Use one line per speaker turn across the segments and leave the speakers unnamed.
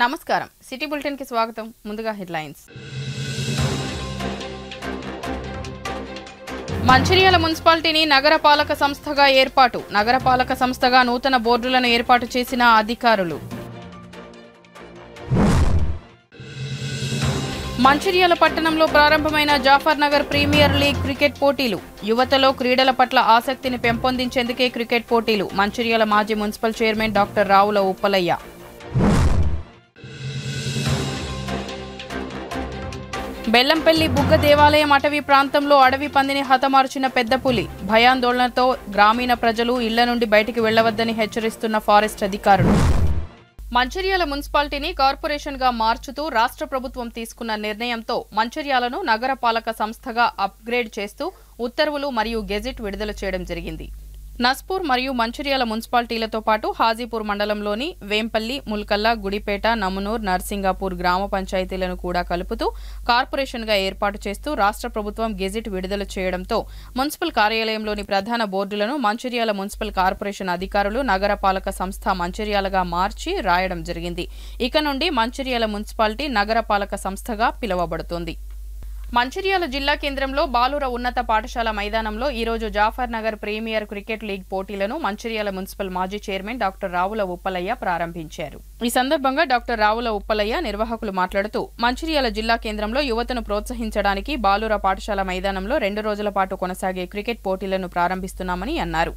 నమస్కారం city bulletin కి స్వాగతం ముందుగా హెడ్లైన్స్ మంచిర్యాల మున్సిపాలిటీని నగరపాలక సంస్థగా ఏర్పాటు నగరపాలక సంస్థగా నూతన బోర్డులను ఏర్పాటు చేసిన అధికారులు మంచిర్యాల పట్టణంలో ప్రారంభమైన Jafar Nagar premier league cricket పోటీలు యువతలో క్రీడల పట్ల ఆసక్తిని పెంపొందించేందుకే క్రికెట్ పోటీలు మంచిర్యాల మాజీ municipal chairman doctor Ravula Uppalaiah Bellampalli బుగ్గ దేవాలయం అటవీ ప్రాంతంలో అడవి పందిని హతమార్చిన పెద్ద పులి భయాందోళనతో గ్రామీణ ప్రజలు ఇళ్ల నుండి బయటికి వెళ్లవద్దని హెచ్చరిస్తున్న ఫారెస్ట్ అధికారులు మంచిర్యాల మున్సిపాలిటీని కార్పొరేషన్గా మార్చుతూ రాష్ట్ర ప్రభుత్వం తీసుకున్న నిర్ణయంతో మంచిర్యాలను నగరపాలక సంస్థగా అప్గ్రేడ్ చేస్తూ ఉత్తర్వులు మరియు గెజెట్ విడుదల చేయడం జరిగింది. నస్పూర్ మరియు మంచిర్యాల మున్సిపాలిటీలతో పాటు హాజీపూర్ మండలంలోని వేంపల్లి, ముల్కల్ల, గుడిపేట, నమునూర్, నర్సింగాపూర్ గ్రామ పంచాయతీలను కూడా కలుపుతూ కార్పొరేషన్గా ఏర్పాటు చేస్తూ రాష్ట్ర ప్రభుత్వం గెజెట్ విడుదల చేయడంతో మున్సిపల్ కార్యాలయంలోని ప్రధాన బోర్డులను మంచిర్యాల మున్సిపల్ కార్పొరేషన్ అధికారులు నగరపాలక సంస్థ మంచిర్యాలగా మార్చి రాయడం జరిగింది. ఇక నుండి మంచిర్యాల మున్సిపాలిటీ నగరపాలక సంస్థగా పిలువబడుతోంది. మంచిర్యాల జిల్లా కేంద్రంలో బాలుర ఉన్నత పాఠశాల మైదానంలో ఈరోజు Jafar Nagar premier cricket league పోటీలను మంచిర్యాల మున్సిపల్ మాజీ చైర్మన్ డాక్టర్ రావుల ఉప్పలయ్య ప్రారంభించారు. ఈ సందర్భంగా డాక్టర్ రావుల ఉప్పలయ్య నిర్వాహకులు మాట్లాడుతూ మంచిర్యాల జిల్లా కేంద్రంలో యువతను ప్రోత్సహించడానికి బాలుర పాఠశాల మైదానంలో 2 రోజుల పాటు కొనసాగే క్రికెట్ పోటీలను ప్రారంభిస్తున్నామని అన్నారు.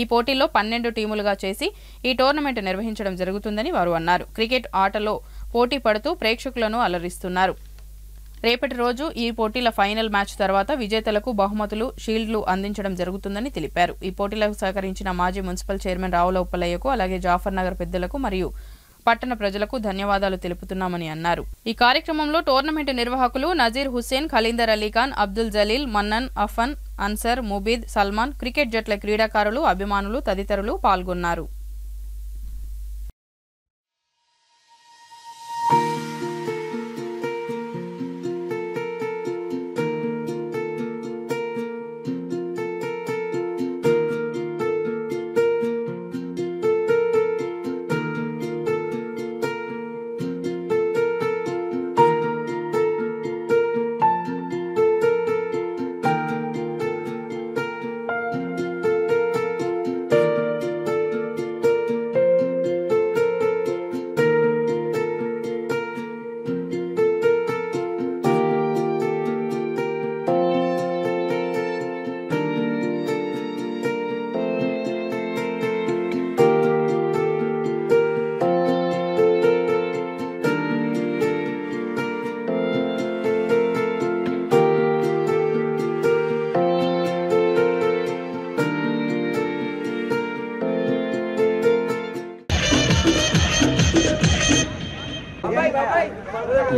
ఈ పోటీల్లో 12 టీములుగా చేసి ఈ టోర్నమెంట్ నిర్వహించడం జరుగుతుందని వారు అన్నారు. క్రికెట్ ఆటలో పోటీ పడుతూ ప్రేక్షకులను అలరిస్తున్నారు. రేపటి రోజు ఈ పోటీల ఫైనల్ మ్యాచ్ తర్వాత విజేతలకు బహుమతులు, షీల్డ్లు అందించడం జరుగుతుందని తెలిపారు. ఈ పోటీలకు సహకరించిన మాజీ మున్సిపల్ చైర్మన్ రావుల ఉప్పలయ్యకు అలాగే జాఫర్ నగర్ పెద్దలకు మరియు పట్టణ ప్రజలకు ధన్యవాదాలు తెలుపుతున్నామని అన్నారు. ఈ కార్యక్రమంలో టోర్నమెంట్ నిర్వాహకులు నజీర్ హుస్సేన్, ఖలీందర్ అలీఖాన్, అబ్దుల్ జలీల్, మన్నన్, అఫన్, అన్సర్, ముబీద్, సల్మాన్, క్రికెట్ జట్ల క్రీడాకారులు, అభిమానులు తదితరులు పాల్గొన్నారు.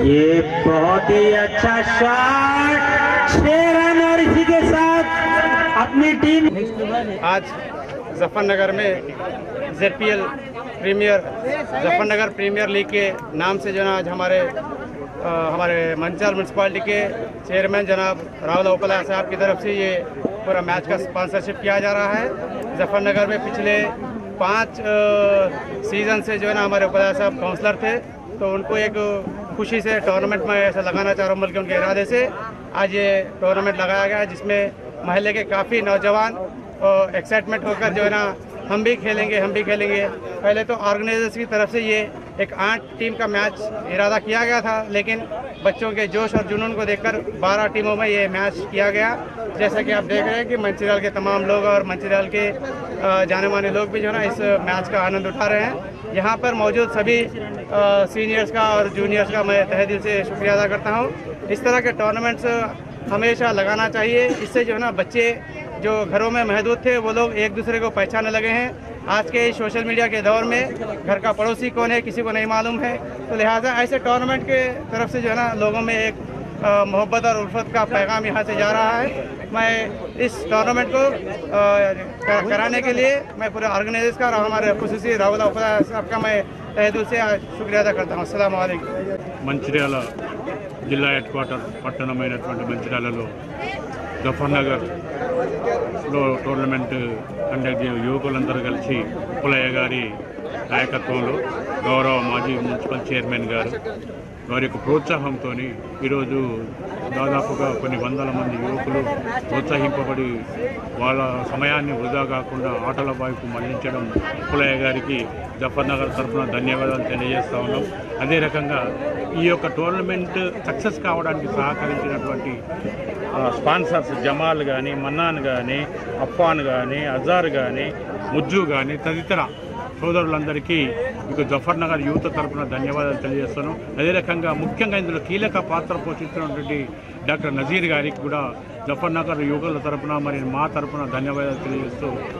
ये बहुत ही अच्छा शॉट, 6 रन और इसी के साथ अपनी टीम।
आज जफरनगर में ZPL प्रीमियर जफरनगर प्रीमियर लीग के नाम से जो आज हमारे मंचिर्याला म्यूनसिपालिटी के चेयरमैन जनाब राहुल उप्पलैया साहब की तरफ से ये पूरा मैच का स्पॉन्सरशिप किया जा रहा है। जफरनगर में पिछले 5 सीज़न से जो है ना हमारे उप्पलैया साहब काउंसलर थे, तो उनको एक खुशी से टूर्नामेंट में ऐसा लगाना चाह रहा हूँ, बल्कि उनके इरादे से आज ये टूर्नामेंट लगाया गया है, जिसमें महल्ले के काफ़ी नौजवान एक्साइटमेंट होकर जो है ना हम भी खेलेंगे। पहले तो ऑर्गेनाइजर्स की तरफ से ये एक 8 टीम का मैच इरादा किया गया था, लेकिन बच्चों के जोश और जुनून को देखकर 12 टीमों में ये मैच किया गया। जैसा कि आप देख रहे हैं कि मंचिर्याल के तमाम लोग और मंचिर्याल के जाने माने लोग भी जो है ना इस मैच का आनंद उठा रहे हैं। यहाँ पर मौजूद सभी सीनियर्स का और जूनियर्स का मैं तहे दिल से शुक्रिया अदा करता हूँ। इस तरह के टूर्नामेंट्स हमेशा लगाना चाहिए, इससे जो है ना बच्चे जो घरों में महदूद थे वो लोग एक दूसरे को पहचानने लगे हैं। आज के सोशल मीडिया के दौर में घर का पड़ोसी कौन है किसी को नहीं मालूम है, तो लिहाजा ऐसे टूर्नामेंट के तरफ से जो है ना लोगों में एक मोहब्बत और उल्फत का पैगाम यहाँ से जा रहा है। मैं इस टूर्नामेंट को कराने के लिए मैं पूरे ऑर्गेनाइजर्स का और हमारे खुसूसी राहुल उप्पलैया साहब का मैं तहे दिल से शुक्रिया अदा करता हूँ। अस्सलाम वालेकुम।
మంచిర్యాల జిల్లా హెడ్ క్వార్టర్ పట్టణమైనటువంటి మంచిర్యాలలో జఫర్ నగర్ టోర్నమెంట్ కండక్ట్ యువకులందరూ కలిసి పుల్లయ్య గారి నాయకత్వంలో గౌరవ మాజీ మున్సిపల్ చైర్మన్ గారి యొక్క ప్రోత్సాహంతో ఈరోజు దాదాపుగా కొన్ని వందల మంది యువకులు ప్రోత్సహింపబడి వాళ్ళ సమయాన్ని వృధా కాకుండా ఆటల వైపు మళ్లించడం పుల్లయ్య గారికి జఫర్ నగర్ తరఫున ధన్యవాదాలు తెలియజేస్తూ ఉన్నాం. అదే రకంగా ఈ యొక్క టోర్నమెంట్ సక్సెస్ కావడానికి సహకరించినటువంటి స్పాన్సర్స్ జమాల్ కానీ, మన్నాన్ కానీ, అఫ్ఫాన్ కానీ, అజార్ కానీ, ముజ్జు కానీ తదితర సోదరులందరికీ మీకు జఫర్ నగర్ యూత్ తరఫున ధన్యవాదాలు తెలియజేస్తాను. అదే రకంగా ముఖ్యంగా ఇందులో కీలక పాత్ర పోషిస్తున్నటువంటి డాక్టర్ నజీర్ గారికి కూడా జఫర్ నగర్ యువకుల తరఫున మరి మా తరఫున ధన్యవాదాలు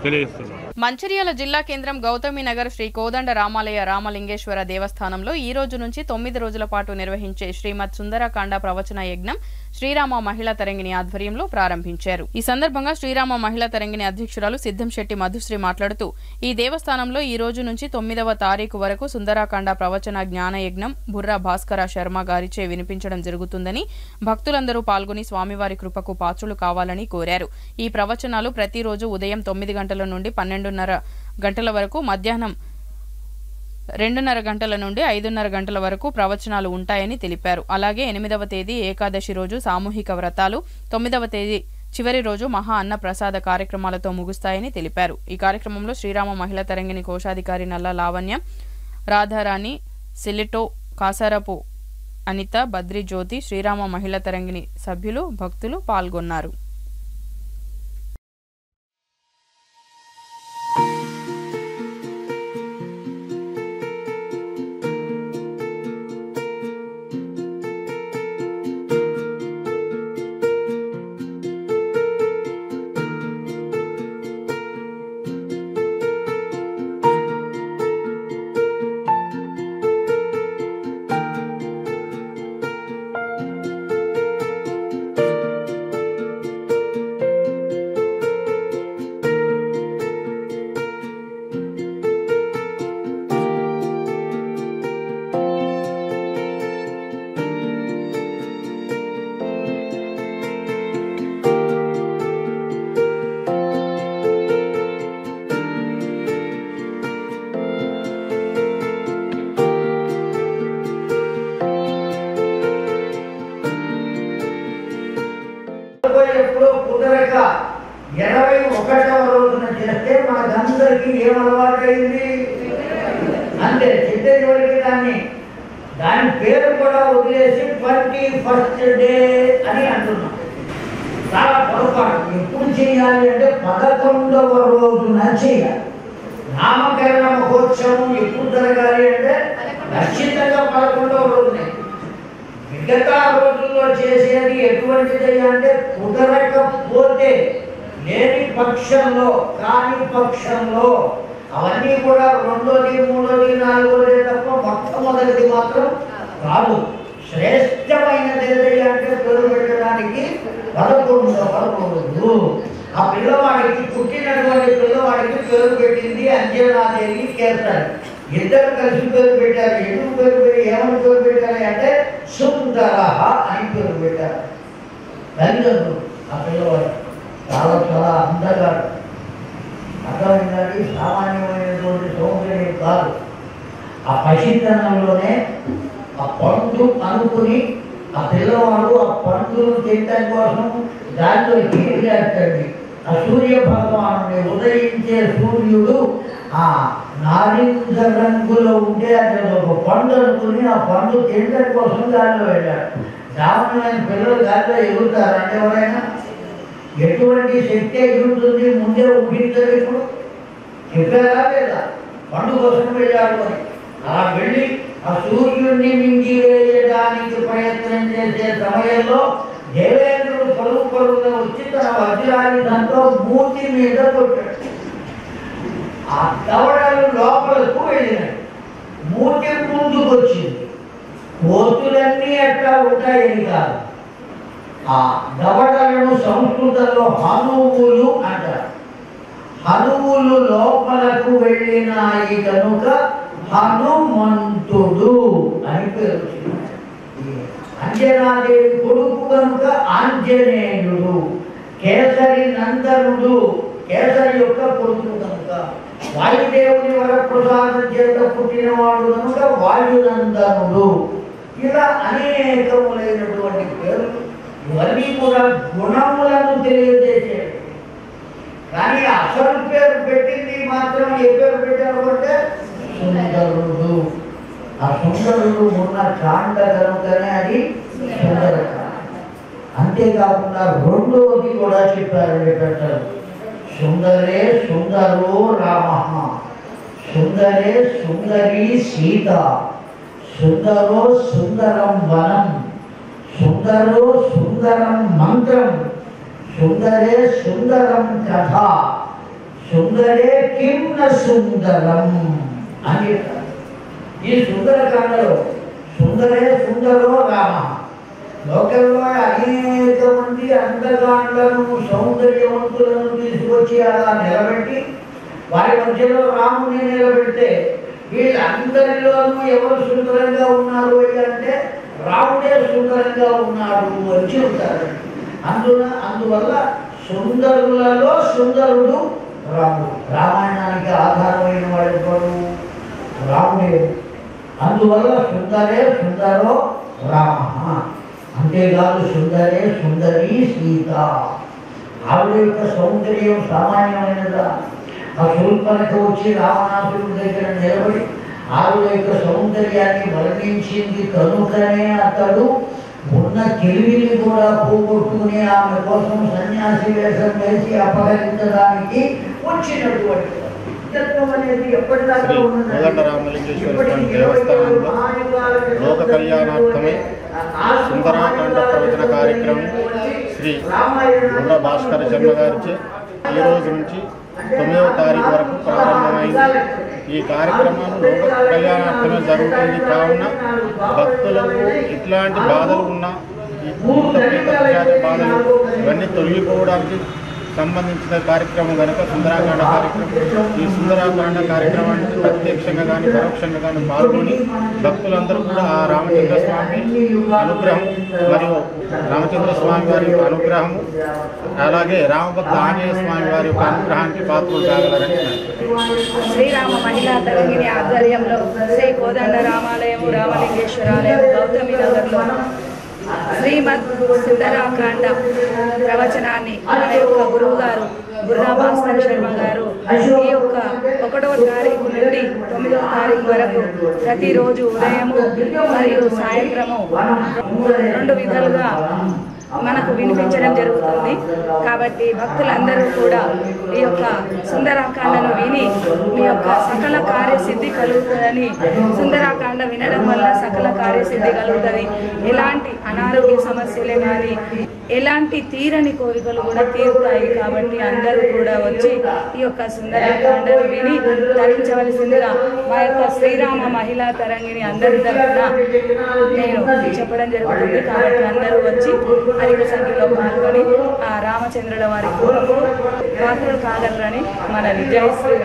తెలియజేస్తున్నాను.
మంచిర్యాల జిల్లా కేంద్రం గౌతమి నగర్ శ్రీ కోదండ రామాలయ రామలింగేశ్వర దేవస్థానంలో ఈ రోజు నుంచి 9 రోజుల పాటు నిర్వహించే శ్రీమద్ సుందరకాండ ప్రవచన యజ్ఞం శ్రీరామ మహిళా తరంగిణి ఆధ్వర్యంలో ప్రారంభించారు. ఈ సందర్భంగా శ్రీరామ మహిళా తరంగిణి అధ్యక్షురాలు సిద్ధంశెట్టి మధుశ్రీ మాట్లాడుతూ ఈ దేవస్థానంలో ఈ రోజు నుంచి 9వ తారీఖు వరకు సుందరకాండ ప్రవచన జ్ఞాన యజ్ఞం బుర్రా భాస్కర శర్మ గారిచే వినిపించడం జరుగుతుందని, భక్తులందరూ పాల్గొని స్వామివారి కృపకు పాత్రులు కావాలని కోరారు. ఈ ప్రవచనాలు ప్రతిరోజు ఉదయం 9 గంటల నుండి 12:30 గంటల వరకు, మధ్యాహ్నం 2:30 గంటల నుండి 5:30 గంటల వరకు ప్రవచనాలు ఉంటాయని తెలిపారు. అలాగే 8వ తేదీ ఏకాదశి రోజు సామూహిక వ్రతాలు, 9వ తేదీ చివరి రోజు మహా అన్న ప్రసాద కార్యక్రమాలతో ముగుస్తాయని తెలిపారు. ఈ కార్యక్రమంలో శ్రీరామ మహిళా తరంగిణి కోశాధికారి నల్ల లావణ్య, రాధారాణి, సిలిటో, కాసారపు అనిత, బద్రి జ్యోతి, శ్రీరామ మహిళా తరంగిణి సభ్యులు, భక్తులు పాల్గొన్నారు.
ఎప్పుడో కుదరక 21వ రోజున చేస్తే మనకందరికీ ఏం అలవాటైంది అంటే చిత్తూరుకి దాని పేరు కూడా వదిలేసి 21st డే అని అంటున్నాం. చాలా పొరపాటు. ఎప్పుడు చేయాలి అంటే 11వ రోజున చేయాలి. నామకరణ మహోత్సవం ఎప్పుడు జరగాలి అంటే ఖచ్చితంగా 11వ రోజునే. మిగతా రోజుల్లో చేసేది ఎటువంటిది అంటే కుదరకపోతే, లేని పక్షంలో, కాని పక్షంలో అవన్నీ కూడా 2వ, 3వ, 4వ తప్ప మొట్టమొదటిది మాత్రం కాదు. శ్రేష్టమైనది ఏదైనా అంటే పేరు పెట్టడానికి 11వ రోజు. ఆ పిల్లవాడికి పుట్టినటువంటి పిల్లవాడికి పేరు పెట్టింది అంజనాదేవి కేసరి. ఇద్దరు కలిసి పేరు పెట్టారు. ఎందుకు పేరు పెట్టి ఏమని పేరు పెట్టారు అంటే సుందర అని పేరు పెట్టారు తల్లిదండ్రులు. ఆ పిల్లవాడు చాలా చాలా అందగాడు. అర్థమైందండి. సామాన్యమైనటువంటి సౌందర్యం కాదు. ఆ పసితనంలోనే ఆ పండు అనుకుని ఆ పిల్లవాడు ఆ పండును తినడం కోసం దాంట్లో హీట్ చేస్తాడు. ఆ సూర్య భగవాను ఉదయించే సూర్యుడు ఆ నారింజ రంగులో ఉంటే అక్కడ ఒక పండు అనుకుని ఆ పండు తినడం కోసం దానిలో వెళ్ళాడు. సామాన్యమైన పిల్లలు దాంట్లో ఎగురుతారు అంటే ఎవరైనా ఎటువంటి శక్తి ఎగురుతుంది ముందే ఊహించదు. ఇప్పుడు చెప్పారా లేదా? పండు కోసం వెళ్ళాడు అని. అలా వెళ్ళి ఆ సూర్యుడిని మింగి వేయడానికి ప్రయత్నం చేసే సమయంలో దేవేంద్రుడు పరుగుగా వచ్చి తన వజ్రాయుధంతో మూతి మీద కొట్టాడు. ఆ దవడలు లోపలకు వెళ్ళినాయి. మూతి ముందుకు వచ్చింది. కోతులన్నీ ఎట్లా ఉంటాయని కాదు. ఆ దవడలను సంస్కృతంలో హనువులు అంటారు. హనువులు లోపలకు వెళ్ళినాయి కనుక హనుమంతుడు అని పేరు. అంజనాదేవి కొడుకు కనుక ఆంజనేయుడు. కేసరి నందనుడు, కేసరి యొక్క కొడుకు కనుక, వాయుదేవుని వరప్రసాదం చేత పుట్టినవాడు కనుక వాయునందనుడు. ఇలా అనేకములైనటువంటి పేర్లు, ఇవన్నీ కూడా గుణములను తెలియజేసేవి. కానీ అసలు పేరు పెట్టింది మాత్రం ఏ పేరు పెట్టారు అంటే సుందరుడు. ఆ సుందరుడు ఉన్న కాండ కనుకనే అది సుందరకాండ. అంతేకాకుండా రెండవది కూడా చెప్పారు పెట్టారు, సుందరే సుందరో రామ, సుందరే సుందరీ సీత, సుందరో సుందరం వనం, సుందరో సుందరం మంత్రం, సుందరే సుందరం కథ, సుందరే కిమ్న సుందరం అని. ఈ సుందరకాండలో సుందరే సుందరో రామ, లోకంలో అనేక మంది అందగాండ్లను సౌందర్యవంతులను తీసుకొచ్చి అలా నిలబెట్టి వారి మధ్యలో రాముని నిలబెడితే వీళ్ళందరిలోనూ ఎవరు సుందరంగా ఉన్నారు అంటే రాముడే సుందరంగా ఉన్నాడు అని చెబుతారు. అందువల్ల సుందరులలో సుందరుడు రాముడు. రామాయణానికి ఆధారమైన వాడు ఎవరు? రాముడే. అందువల్ల సుందరే సుందరో రామ. అంతేకాదు సుందరే సుందరీ సీత. ఆవిడ యొక్క సౌందర్యం సామాన్యమైనదా? ఆ శూర్పణఖ వచ్చి రావణాసురుడి దగ్గర నిలబడి ఆవిడ యొక్క సౌందర్యాన్ని వర్ణించింది కనుకనే అతడు ఉన్న కెలివిని కూడా పోగొట్టుకుని ఆమె కోసం సన్యాసి వేషం వేసి అపహరించడానికి వచ్చినటువంటి అనేది ఎప్పటిదాకా
లోక కళ్యాణార్థమై సుందరాకాండ ప్రవచన కార్యక్రమం శ్రీ గుండ్ర భాస్కర్ శర్మ గారిచే ఈ రోజు నుంచి 9వ తారీఖు వరకు ప్రారంభమైంది. ఈ కార్యక్రమం లోక కళ్యాణార్థమే జరుగుతుంది. కావున భక్తులకు ఇట్లాంటి బాధలు ఉన్నా, ఈ బాధలు ఇవన్నీ తొలగిపోవడానికి సంబంధించిన కార్యక్రమం కనుక సుందరాకాండ కార్యక్రమం. ఈ సుందరాకాండ కార్యక్రమానికి ప్రత్యక్షంగా కానీ పరోక్షంగా కానీ పాల్గొని భక్తులందరూ కూడా ఆ రామచంద్ర స్వామి అనుగ్రహం మరియు రామచంద్ర స్వామి వారి యొక్క అనుగ్రహము, అలాగే రామభక్త ఆంజనేయ స్వామి వారి యొక్క అనుగ్రహానికి పాత్రలు కాగలరని.
శ్రీరామ మహిళా తరంగిణి ఆధ్వర్యంలో శ్రీ కోదండ రామాలయము రామలింగేశ్వరాలయం గౌతమి నగర్లో శ్రీమద్ సుందరాకాండ ప్రవచనాన్ని మన యొక్క గురువు గారు గుర్రా భాస్కర్ శర్మ గారు ఈ యొక్క 1వ తారీఖు నుండి 9వ తారీఖు వరకు ప్రతిరోజు ఉదయము మరియు సాయంత్రము 2 విధాలుగా మనకు వినిపించడం జరుగుతుంది. కాబట్టి భక్తులందరూ కూడా ఈ యొక్క సుందరాకాండను విని మీ యొక్క సకల కార్యసిద్ధి కలుగుతుందని, సుందరాకాండ వినడం వల్ల సకల కార్యసిద్ధి కలుగుతుంది. ఎలాంటి అనారోగ్య సమస్యలే కానీ ఎలాంటి తీరని కోరికలు కూడా తీరుతాయి. కాబట్టి అందరూ కూడా వచ్చి ఈ యొక్క సుందరాకాండను విని ధరించవలసిందిగా మా యొక్క శ్రీరామ మహిళా తరంగిణి అందరి తరఫున నేను చెప్పడం జరుగుతుంది. కాబట్టి అందరూ వచ్చి అధిక సంఖ్యలో పాల్గొని ఆ రామచంద్రుల వారి పూలకు పాత్రలు కాగలరని మన విజయశ్రీ.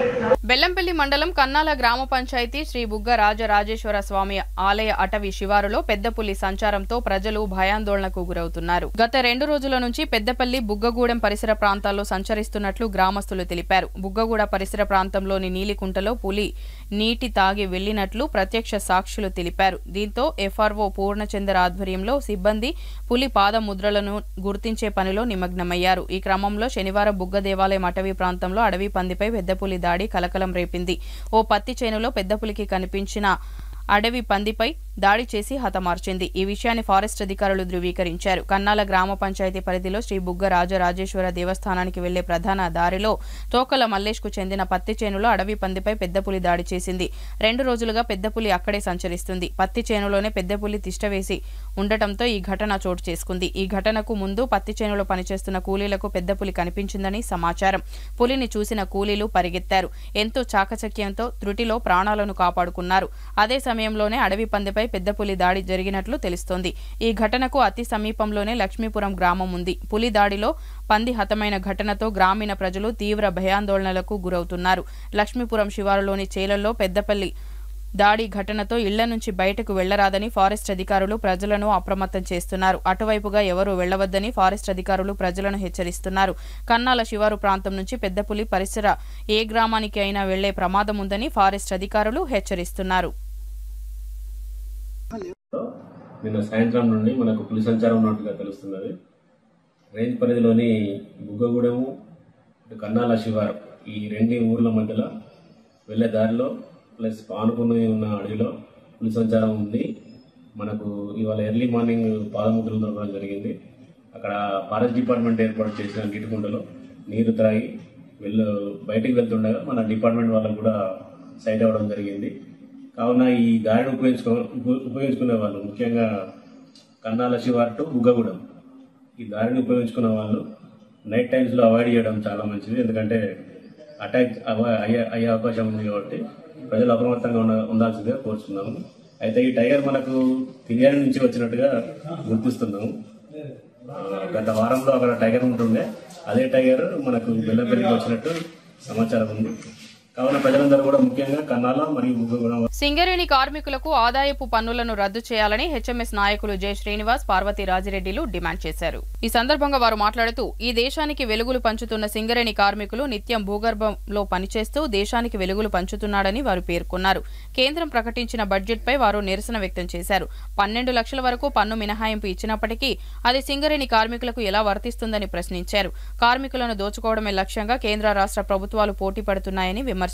బెల్లంపల్లి మండలం కన్నాల గ్రామ పంచాయతీ శ్రీ బుగ్గ రాజరాజేశ్వర స్వామి ఆలయ అటవీ శివారులో పెద్దపులి సంచారంతో ప్రజలు భయాందోళనకు గురవుతున్నారు. గత 2 రోజుల నుంచి పెద్దపల్లి బుగ్గగూడెం పరిసర ప్రాంతాల్లో సంచరిస్తున్నట్లు గ్రామస్తులు తెలిపారు. బుగ్గగూడ పరిసర ప్రాంతంలోని నీలికుంటలో పులి నీటి తాగి వెళ్లినట్లు ప్రత్యక్ష సాక్షులు తెలిపారు. దీంతో ఎఫ్ఆర్ఓ పూర్ణచందర్ ఆధ్వర్యంలో సిబ్బంది పులి పాదముద్రలను గుర్తించే పనిలో నిమగ్నమయ్యారు. ఈ క్రమంలో శనివారం బుగ్గ దేవాలయం అటవీ ప్రాంతంలో అడవి పందిపై పెద్దపులి దాడి కలకలం రేపింది. ఓ పత్తి చేనులో పెద్దపులికి కనిపించిన అడవి పందిపై దాడి చేసి హతమార్చింది. ఈ విషయాన్ని ఫారెస్ట్ అధికారులు ధృవీకరించారు. కన్నాల గ్రామ పంచాయతీ పరిధిలో శ్రీ బుగ్గ రాజరాజేశ్వర దేవస్థానానికి వెళ్లే ప్రధాన దారిలో తోకల మల్లేష్ కు చెందిన పత్తి చేనులో అడవి పందిపై పెద్దపులి దాడి చేసింది. 2 రోజులుగా పెద్దపులి అక్కడే సంచరిస్తుంది. పత్తి చేనులోనే పెద్దపులి తిష్టవేసి ఉండటంతో ఈ ఘటన చోటు చేసుకుంది. ఈ ఘటనకు ముందు పత్తి చేనులో పనిచేస్తున్న కూలీలకు పెద్దపులి కనిపించిందని సమాచారం. పులిని చూసిన కూలీలు పరిగెత్తారు. ఎంతో చాకచక్యంతో త్రుటిలో ప్రాణాలను కాపాడుకున్నారు. అదే సమయంలోనే అడవి పందిపై పెద్దపులి దాడి జరిగినట్లు తెలుస్తోంది. ఈ ఘటనకు అతి సమీపంలోనే లక్ష్మీపురం గ్రామం ఉంది. పులి దాడిలో పంది హతమైన ఘటనతో గ్రామీణ ప్రజలు తీవ్ర భయాందోళనలకు గురవుతున్నారు. లక్ష్మీపురం శివారులోని చేలల్లో దాడి ఘటనతో ఇళ్ల నుంచి బయటకు వెళ్లరాదని ఫారెస్ట్ అధికారులు ప్రజలను అప్రమత్తం చేస్తున్నారు. అటువైపుగా ఎవరూ వెళ్లవద్దని ఫారెస్ట్ అధికారులు ప్రజలను హెచ్చరిస్తున్నారు. కన్నాల శివారు ప్రాంతం నుంచి పెద్దపులి పరిసర ఏ గ్రామానికి అయినా వెళ్లే ప్రమాదం ఉందని ఫారెస్ట్ అధికారులు హెచ్చరిస్తున్నారు.
నిన్న సాయంత్రం నుండి మనకు పులి సంచారం ఉన్నట్టుగా తెలుస్తున్నది. రేంజ్ పరిధిలోని బుగ్గగూడెము, కన్నాల శివారు ఈ రెండు ఊర్ల మధ్యలో వెళ్లే దారిలో ప్లస్ ఆనుకుని ఉన్న అడవిలో పులి సంచారం ఉంది. మనకు ఇవాళ ఎర్లీ మార్నింగ్ పాదముద్రలు దొరకడం జరిగింది. అక్కడ ఫారెస్ట్ డిపార్ట్మెంట్ ఏర్పాటు చేసిన గిట్టుకుంటలో నీరు త్రాగి బయటికి వెళ్తుండగా మన డిపార్ట్మెంట్ వాళ్ళకు కూడా సైట్ అవ్వడం జరిగింది. కావున ఈ దారిని ఉపయోగించుకునే వాళ్ళు ముఖ్యంగా కన్నాల శివారు టు బుగ్గగూడెం ఈ దారిని ఉపయోగించుకునే వాళ్ళు నైట్ టైమ్స్లో అవాయిడ్ చేయడం చాలా మంచిది. ఎందుకంటే అటాక్ అయ్యే అవకాశం ఉంది కాబట్టి ప్రజలు అప్రమత్తంగా ఉండాల్సిందిగా కోరుతున్నాము. అయితే ఈ టైగర్ మనకు తిరియాని నుంచి వచ్చినట్టుగా గుర్తిస్తున్నాము. గత వారంలో అక్కడ టైగర్ ఉంటుండే, అదే టైగర్ మనకు బెల్లంపల్లికి వచ్చినట్టు సమాచారం ఉంది. కావున ప్రజలందరూ కూడా ముఖ్యంగా కన్నాల మరియు బుగ్గగూడెం
సింగరేణి కార్మికులకు ఆదాయపు పన్నులను రద్దు చేయాలని హెచ్ఎంఎస్ నాయకులు జె శ్రీనివాస్, పార్వతి రాజిరెడ్డిలు డిమాండ్ చేశారు. ఈ సందర్భంగా వారు మాట్లాడుతూ ఈ దేశానికి వెలుగులు పంచుతున్న సింగరేణి కార్మికులు నిత్యం భూగర్భంలో పనిచేస్తూ దేశానికి వెలుగులు పంచుతున్నాడని వారు పేర్కొన్నారు. కేంద్రం ప్రకటించిన బడ్జెట్ పై వారు నిరసన వ్యక్తం చేశారు. 12 లక్షల వరకు పన్ను మినహాయింపు ఇచ్చినప్పటికీ అది సింగరేణి కార్మికులకు ఎలా వర్తిస్తుందని ప్రశ్నించారు. కార్మికులను దోచుకోవడమే లక్ష్యంగా కేంద్ర రాష్ట్ర ప్రభుత్వాలు పోటీ పడుతున్నాయని విమర్శించారు.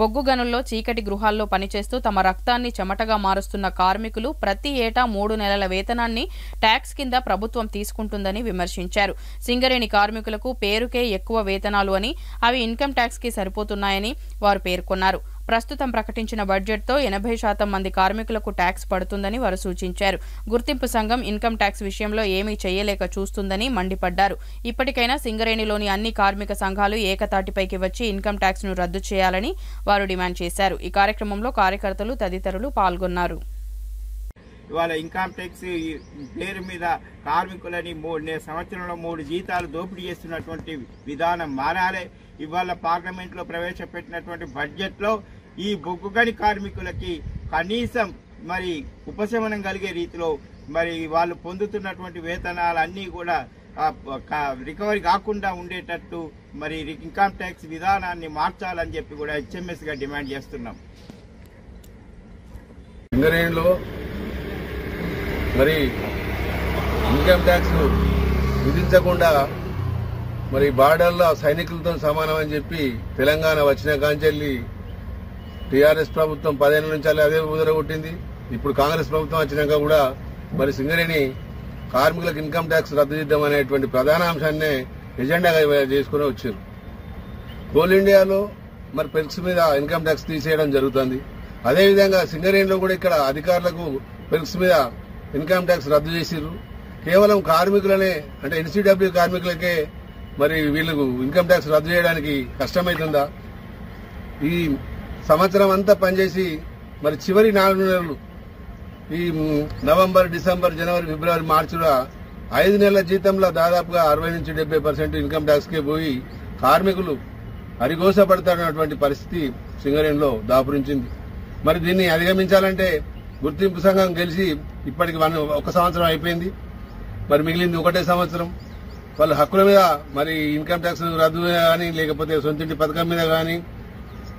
బొగ్గు గనుల్లో చీకటి గృహాల్లో పనిచేస్తూ తమ రక్తాన్ని చెమటగా మారుస్తున్న కార్మికులు ప్రతి ఏటా 3 నెలల వేతనాన్ని ట్యాక్స్ కింద ప్రభుత్వం తీసుకుంటుందని విమర్శించారు. సింగరేణి కార్మికులకు పేరుకే ఎక్కువ వేతనాలు అని అవి ఇన్కమ్ ట్యాక్స్ కి సరిపోతున్నాయని వారు పేర్కొన్నారు. ప్రస్తుతం ప్రకటించిన బడ్జెట్తో 80% మంది కార్మికులకు ట్యాక్స్ పడుతుందని వారు సూచించారు. గుర్తింపు సంఘం ఇన్కమ్ ట్యాక్స్ విషయంలో ఏమీ చేయలేక చూస్తుందని మండిపడ్డారు. ఇప్పటికైనా సింగరేణిలోని అన్ని కార్మిక సంఘాలు ఏకతాటిపైకి వచ్చి ఇన్కమ్ ట్యాక్స్ ను రద్దు చేయాలని వారు డిమాండ్ చేశారు. ఈ కార్యక్రమంలో కార్యకర్తలు తదితరులు పాల్గొన్నారు.
ఇవాళ ఇన్కమ్ ట్యాక్స్ పేరు మీద కార్మికులని సంవత్సరంలో 3 జీతాలు దోపిడీ చేస్తున్నటువంటి విధానం మారాలి. ఇవాళ పార్లమెంట్లో ప్రవేశపెట్టినటువంటి బడ్జెట్లో ఈ బొగ్గుగని కార్మికులకి కనీసం మరి ఉపశమనం కలిగే రీతిలో మరి వాళ్ళు పొందుతున్నటువంటి వేతనాలన్నీ కూడా రికవరీ కాకుండా ఉండేటట్టు మరి ఇన్కమ్ ట్యాక్స్ విధానాన్ని మార్చాలని చెప్పి కూడా హెచ్ఎంఎస్ గా డిమాండ్ చేస్తున్నాం.
సింగరేణిలో మరి ఇన్కమ్ ట్యాక్స్ విధించకుండా మరి బార్డర్లో సైనికులతో సమానం అని చెప్పి తెలంగాణ వచ్చిన కాంచెల్లి టీఆర్ఎస్ ప్రభుత్వం 10 ఏళ్ల నుంచి అదే ఉదరగొట్టింది. ఇప్పుడు కాంగ్రెస్ ప్రభుత్వం వచ్చినాక కూడా మరి సింగరేణి కార్మికులకు ఇన్కమ్ ట్యాక్స్ రద్దు చేద్దామనేటువంటి ప్రధాన అంశాన్ని ఎజెండాగా చేసుకుని వచ్చారు. కోల్ ఇండియాలో మరి పెర్క్స్ మీద ఇన్కమ్ ట్యాక్స్ తీసేయడం జరుగుతుంది. అదేవిధంగా సింగరేణిలో కూడా ఇక్కడ అధికారులకు పెర్క్స్ మీద ఇన్కమ్ ట్యాక్స్ రద్దు చేసిర్రు. కేవలం కార్మికులనే అంటే ఎన్సీడబ్ల్యూ కార్మికులకే మరి వీళ్ళకు ఇన్కమ్ ట్యాక్స్ రద్దు చేయడానికి కష్టమవుతుందా? ఈ సంవత్సరం అంతా పనిచేసి మరి చివరి 4 నెలలు ఈ నవంబర్, డిసెంబర్, జనవరి, ఫిబ్రవరి, మార్చిలో 5 నెలల జీతంలో దాదాపుగా 60 నుంచి 70% ఇన్కమ్ ట్యాక్స్కే పోయి కార్మికులు అరిగోసపడతారన్నటువంటి పరిస్థితి సింగరేణిలో దాపురించింది. మరి దీన్ని అధిగమించాలంటే గుర్తింపు సంఘం గెలిచి ఇప్పటికి 1 సంవత్సరం అయిపోయింది. మరి మిగిలింది 1 సంవత్సరం. వాళ్ళ హక్కుల మీద మరి ఇన్కమ్ ట్యాక్స్ రద్దు కానీ లేకపోతే సొంతింటి పథకం మీద కానీ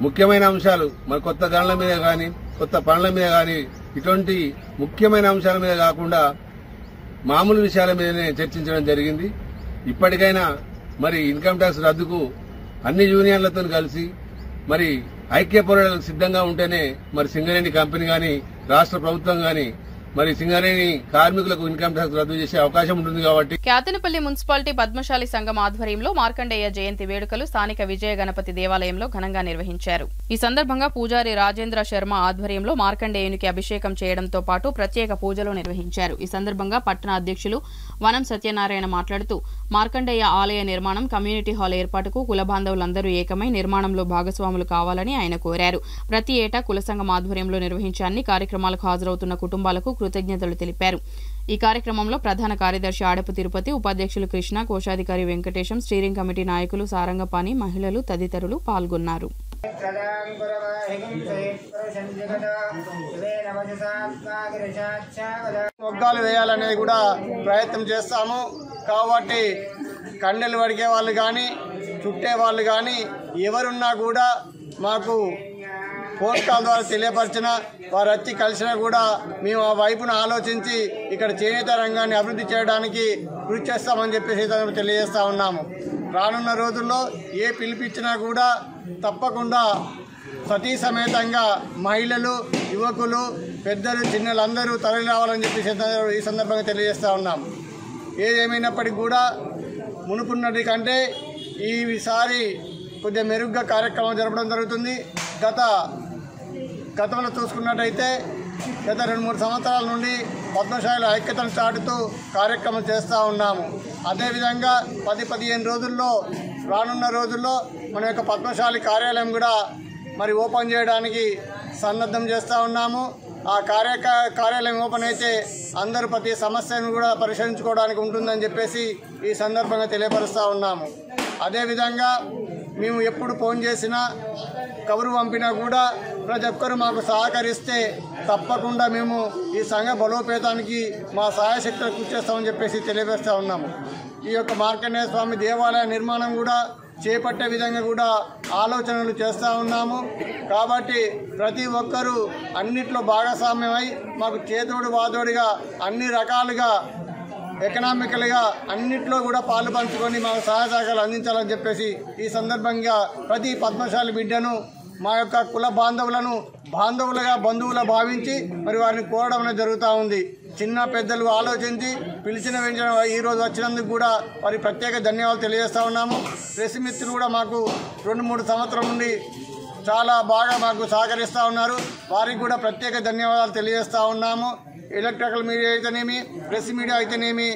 ముఖ్యమైన అంశాలు మరి కొత్త గనుల మీద కానీ కొత్త పనుల మీద కానీ ఇటువంటి ముఖ్యమైన అంశాల మీద కాకుండా మామూలు విషయాల మీదనే చర్చించడం జరిగింది. ఇప్పటికైనా మరి ఇన్కమ్ ట్యాక్స్ రద్దుకు అన్ని యూనియన్లతో కలిసి మరి ఐక్య పోరాటాలకు సిద్ధంగా ఉంటేనే మరి సింగరేణి కంపెనీ కానీ రాష్ట్ర ప్రభుత్వం కానీ మరి సింగరేణి కార్మికులకు ఇన్కమ్ ట్యాక్స్ రద్దు చేసే అవకాశం ఉంటుంది కాబట్టి
క్యాతనపల్లి మున్సిపాలిటీ పద్మశాలి సంఘం ఆధ్వర్యంలో మార్కండేయ జయంతి వేడుకలు స్థానిక విజయ గణపతి దేవాలయంలో ఘనంగా నిర్వహించారు. ఈ సందర్భంగా పూజారి రాజేంద్ర శర్మ ఆధ్వర్యంలో మార్కండేయునికి అభిషేకం చేయడంతో పాటు ప్రత్యేక పూజలు నిర్వహించారు. ఈ సందర్భంగా పట్టణ అధ్యక్షులు వనం సత్యనారాయణ మాట్లాడుతూ మార్కండేయ ఆలయ నిర్మాణం, కమ్యూనిటీ హాల్ ఏర్పాటుకు కుల బాంధవులందరూ ఏకమై నిర్మాణంలో భాగస్వాములు కావాలని ఆయన కోరారు. ప్రతి ఏటా కుల సంఘం ఆధ్వర్యంలో నిర్వహించే అన్ని కార్యక్రమాలకు హాజరవుతున్న కుటుంబాలకు కృతజ్ఞతలు తెలిపారు. ఈ కార్యక్రమంలో ప్రధాన కార్యదర్శి ఆడపు తిరుపతి, ఉపాధ్యక్షులు కృష్ణ, కోశాధికారి వెంకటేశం, స్టీరింగ్ కమిటీ నాయకులు సారంగపాణి, మహిళలు తదితరులు పాల్గొన్నారు.
మొగ్గాలు వేయాలనేది కూడా ప్రయత్నం చేస్తాము. కాబట్టి కండెలు వడికే వాళ్ళు కానీ చుట్టే వాళ్ళు కానీ ఎవరున్నా కూడా మాకు ఫోన్ కాల్ ద్వారా తెలియపరిచిన వారు వచ్చి కలిసినా కూడా మేము ఆ వైపును ఆలోచించి ఇక్కడ చేనేత రంగాన్ని అభివృద్ధి చేయడానికి కృషి చేస్తామని చెప్పేసి తెలియజేస్తూ ఉన్నాము. రానున్న రోజుల్లో ఏ పిలిపించినా కూడా తప్పకుండా సతీ సమేతంగా మహిళలు, యువకులు, పెద్దలు, చిన్నలందరూ తరలి రావాలని చెప్పేసి ఈ సందర్భంగా తెలియజేస్తూ ఉన్నాము. ఏదేమైనప్పటికీ కూడా మునుపున్నటి కంటే ఈసారి కొద్దిగా మెరుగ్గా కార్యక్రమం జరపడం జరుగుతుంది. గతంలో చూసుకున్నట్టయితే గత 2-3 సంవత్సరాల నుండి పద్మశాలిల ఐక్యతను చాటుతూ కార్యక్రమం చేస్తూ ఉన్నాము. అదేవిధంగా 10-15 రోజుల్లో రానున్న రోజుల్లో మన యొక్క పద్మశాలి కార్యాలయం కూడా మరి ఓపెన్ చేయడానికి సన్నద్ధం చేస్తూ ఉన్నాము. ఆ కార్యాలయం ఓపెన్ అయితే అందరూ ప్రతి సమస్యను కూడా పరిష్కరించుకోవడానికి ఉంటుందని చెప్పేసి ఈ సందర్భంగా తెలియపరుస్తూ ఉన్నాము. అదేవిధంగా మేము ఎప్పుడు ఫోన్ చేసినా కబురు పంపినా కూడా ప్రతి ఒక్కరూ మాకు సహకరిస్తే తప్పకుండా మేము ఈ సంఘ బలోపేతానికి మా సహాయశక్తులు కృషి చేస్తామని చెప్పేసి తెలియజేస్తూ ఉన్నాము. ఈ యొక్క మార్కండేయ స్వామి దేవాలయ నిర్మాణం కూడా చేపట్టే విధంగా కూడా ఆలోచనలు చేస్తూ ఉన్నాము. కాబట్టి ప్రతి ఒక్కరూ అన్నిట్లో భాగస్వామ్యమై మాకు చేదోడు వాదోడిగా అన్ని రకాలుగా ఎకనామికల్గా అన్నిట్లో కూడా పాలు పంచుకొని మాకు సహాయ సహకారాలు అందించాలని చెప్పేసి ఈ సందర్భంగా ప్రతి పద్మశాలి బిడ్డను మా యొక్క కుల బాంధవులుగా బంధువులు భావించి మరి వారిని కోరడం అనేది జరుగుతూ ఉంది. చిన్న పెద్దలు ఆలోచించి పిలిచిన వెంటనే ఈరోజు వచ్చినందుకు కూడా వారికి ప్రత్యేక ధన్యవాదాలు తెలియజేస్తూ ఉన్నాము. ప్రెస్ మిత్రులు కూడా మాకు 2-3 సంవత్సరాల నుండి చాలా బాగా మాకు సహకరిస్తూ ఉన్నారు. వారికి కూడా ప్రత్యేక ధన్యవాదాలు తెలియజేస్తూ ఉన్నాము. ఎలక్ట్రికల్ మీడియా అయితేనేమి, ప్రెస్ మీడియా అయితేనేమి,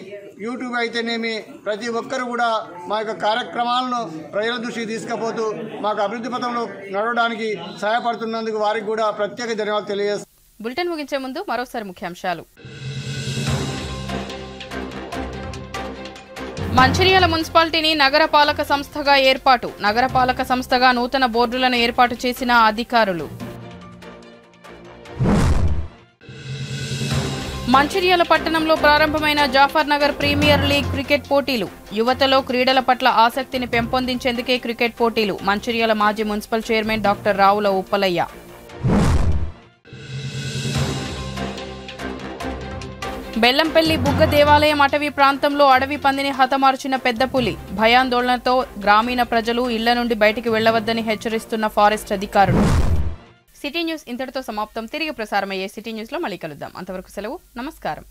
యూట్యూబ్ అయితేనేమి ప్రతి ఒక్కరు కూడా మా యొక్క కార్యక్రమాలను ప్రజల దృష్టికి తీసుకుపోతూ మాకు అభివృద్ధి పథంలో నడవడానికి సహాయపడుతున్నందుకు వారికి కూడా ప్రత్యేక ధన్యవాదాలు తెలియజేస్తాం.
బులెటిన్ ముగించే ముందు మరోసారి ముఖ్యాంశాలు. మంచిర్యాల మున్సిపాలిటీని నగరపాలక సంస్థగా ఏర్పాటు. నగరపాలక సంస్థగా నూతన బోర్డులను ఏర్పాటు చేసిన అధికారులు. మంచిర్యాల పట్టణంలో ప్రారంభమైన Jafar Nagar premier league cricket పోటీలు. యువతలో క్రీడల పట్ల ఆసక్తిని పెంపొందించేందుకే క్రికెట్ పోటీలు. మంచిర్యాల మాజీ municipal chairman doctor Ravula Uppalaiah. Bellampalli బుగ్గ దేవాలయం అటవీ ప్రాంతంలో అడవి పందిని హతమార్చిన పెద్ద పులి. భయాందోళనతో గ్రామీణ ప్రజలు ఇళ్ల నుండి బయటికి వెళ్లవద్దని హెచ్చరిస్తున్న ఫారెస్ట్ అధికారులు. సిటీ న్యూస్ ఇంతటితో సమాప్తం. తిరిగి ప్రసారమయ్యే సిటీ న్యూస్లో మళ్ళీ కలుద్దాం. అంతవరకు సెలవు. నమస్కారం.